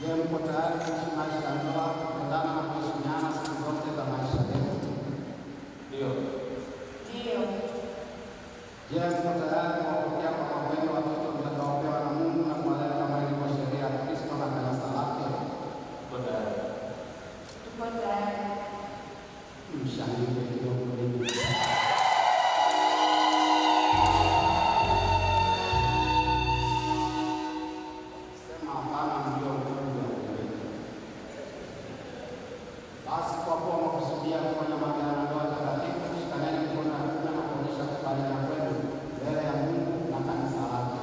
Je, mko tayari kuishi maisha ya ndoa kupendana na kuheshimiana siku zote za maisha yenu? Ndio. Je, mko tayari kuwapokea kwa mapendo watoto mtakaopewa na Mungu na kuwalea kama ilivyo sheria ya Kristo na kanisa lake? Tuko tayari. Mshangilie kidogo hivi. Sema hapana, ndio ukweli wa kweli. Basi kwa kuwa mnakusudia kufanya maagano ya ndoa takatifu, shikaneni mkono wa kuume na kuonyesha kukubaliana kwenu mbele ya Mungu na kanisa lake.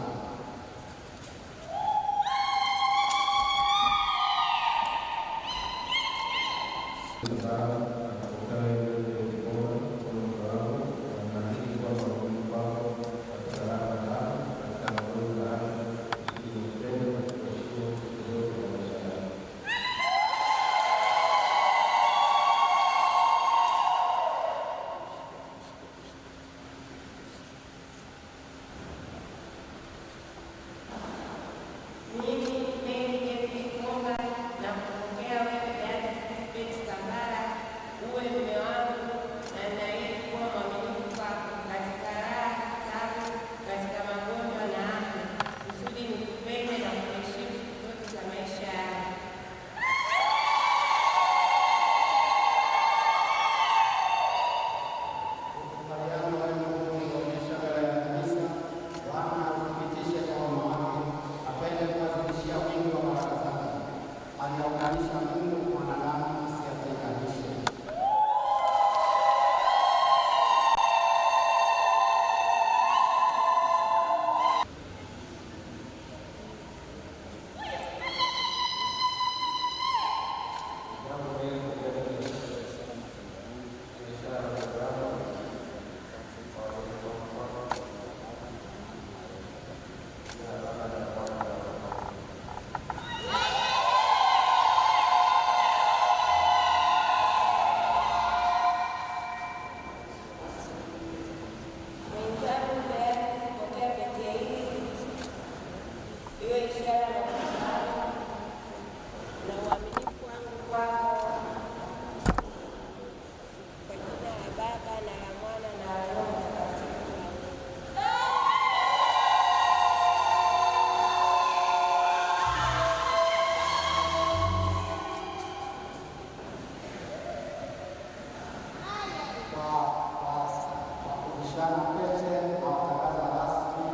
Aliunganisha Mungu mwanadamu asiyatenganishe. Na uaminifu wangu kwako, kwa jina la Baba na la Mwana na la Roho Mtakatifu. Kwa kuvishana pete na watangaza rasmi